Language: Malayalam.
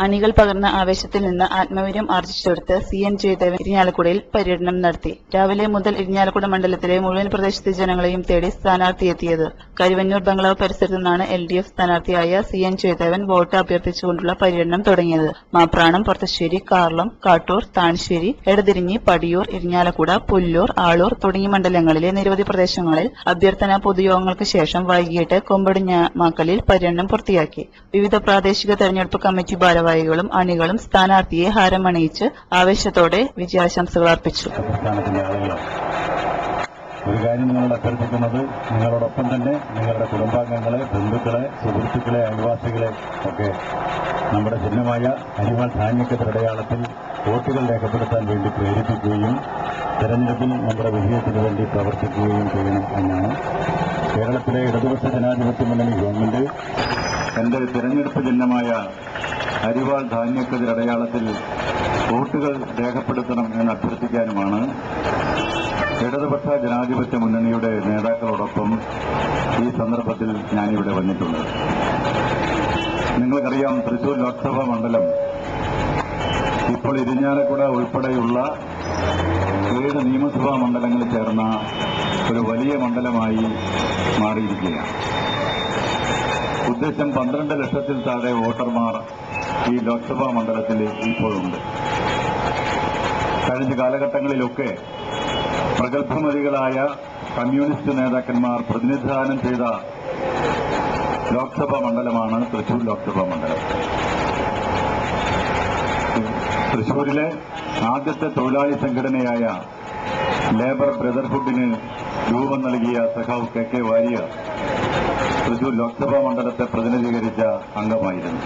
അണികൾ പകർന്ന ആവേശത്തിൽ നിന്ന് ആത്മവീര്യം ആർജിച്ചെടുത്ത് CN ജയദേവൻ ഇരിഞ്ഞാലക്കുടയിൽ പര്യടനം നടത്തി. രാവിലെ മുതൽ ഇരിഞ്ഞാലക്കുട മണ്ഡലത്തിലെ മുഴുവൻ പ്രദേശത്തെ ജനങ്ങളെയും തേടി സ്ഥാനാർത്ഥിയെത്തിയത്. കരുവന്നൂർ ബംഗ്ലാവ് പരിസരത്തു നിന്നാണ് LDF സ്ഥാനാർത്ഥിയായ CN ജയദേവൻ വോട്ട് അഭ്യർത്ഥിച്ചുകൊണ്ടുള്ള പര്യടനം തുടങ്ങിയത്. മാപ്രാണം, പൊർത്തശ്ശേരി, കാർളം, കാട്ടൂർ, താണശ്ശേരി, എടതിരിഞ്ഞി, പടിയൂർ, ഇരിഞ്ഞാലക്കുട, പുല്ലൂർ, ആളൂർ തുടങ്ങിയ മണ്ഡലങ്ങളിലെ നിരവധി പ്രദേശങ്ങളിൽ അഭ്യർത്ഥനാ പൊതുയോഗങ്ങൾക്ക് ശേഷം വൈകിട്ട് കൊമ്പടിഞ്ഞാമാക്കലിൽ പര്യടനം പൂർത്തിയാക്കി. വിവിധ പ്രാദേശിക തെരഞ്ഞെടുപ്പ് കമ്മിറ്റി ഭാരവാഹികളും അണികളും സ്ഥാനാർത്ഥിയെ ഹാരമണിയിച്ച് ആവേശത്തോടെ വിജയാശംസകൾ അർപ്പിച്ചു. ഒരു കാര്യം നിങ്ങളോട് അഭ്യർത്ഥിക്കുന്നത്, നിങ്ങളോടൊപ്പം തന്നെ നിങ്ങളുടെ കുടുംബാംഗങ്ങളെ, ബന്ധുക്കളെ, സുഹൃത്തുക്കളെ, അയൽവാസികളെ ഒക്കെ നമ്മുടെ ചിഹ്നമായ അരിവാൾ ധാന്യക്കതിരടയാളത്തിൽ വോട്ടുകൾ രേഖപ്പെടുത്താൻ വേണ്ടി പ്രേരിപ്പിക്കുകയും തെരഞ്ഞെടുപ്പിൽ നമ്മുടെ വിജയത്തിനു വേണ്ടി പ്രവർത്തിക്കുകയും ചെയ്യണം എന്നാണ്. കേരളത്തിലെ ഇടതുപക്ഷ ജനാധിപത്യ മുന്നണി ഗവൺമെന്റ് എന്റെ തിരഞ്ഞെടുപ്പ് ചിഹ്നമായ അരിവാൾ ധാന്യക്കതിരടയാളത്തിൽ വോട്ടുകൾ രേഖപ്പെടുത്തണം എന്ന് അഭ്യർത്ഥിക്കാനുമാണ് ഇടതുപക്ഷ ജനാധിപത്യ മുന്നണിയുടെ നേതാക്കളോടൊപ്പം ഈ സന്ദർഭത്തിൽ ഞാനിവിടെ വന്നിട്ടുണ്ട്. നിങ്ങൾക്കറിയാം, തൃശൂർ ലോക്സഭാ മണ്ഡലം ഇപ്പോൾ ഇരിഞ്ഞാലക്കുട ഉൾപ്പെടെയുള്ള 7 നിയമസഭാ മണ്ഡലങ്ങൾ ചേർന്ന ഒരു വലിയ മണ്ഡലമായി മാറിയിരിക്കുകയാണ്. ഉദ്ദേശം 12 ലക്ഷത്തിൽ താഴെ വോട്ടർമാർ ഈ ലോക്സഭാ മണ്ഡലത്തിൽ ഇപ്പോഴുണ്ട്. കഴിഞ്ഞ കാലഘട്ടങ്ങളിലൊക്കെ പ്രഗത്ഭമതികളായ കമ്മ്യൂണിസ്റ്റ് നേതാക്കന്മാർ പ്രതിനിധാനം ചെയ്ത ലോക്സഭാ മണ്ഡലമാണ് തൃശൂർ ലോക്സഭാ മണ്ഡലം. തൃശൂരിലെ ആദ്യത്തെ തൊഴിലാളി സംഘടനയായ ലേബർ ബ്രദർഹുഡിന് രൂപം നൽകിയ സഖാവ് KK വാരിയർ തൃശൂർ ലോക്സഭാ മണ്ഡലത്തെ പ്രതിനിധീകരിച്ച അംഗമായിരുന്നു.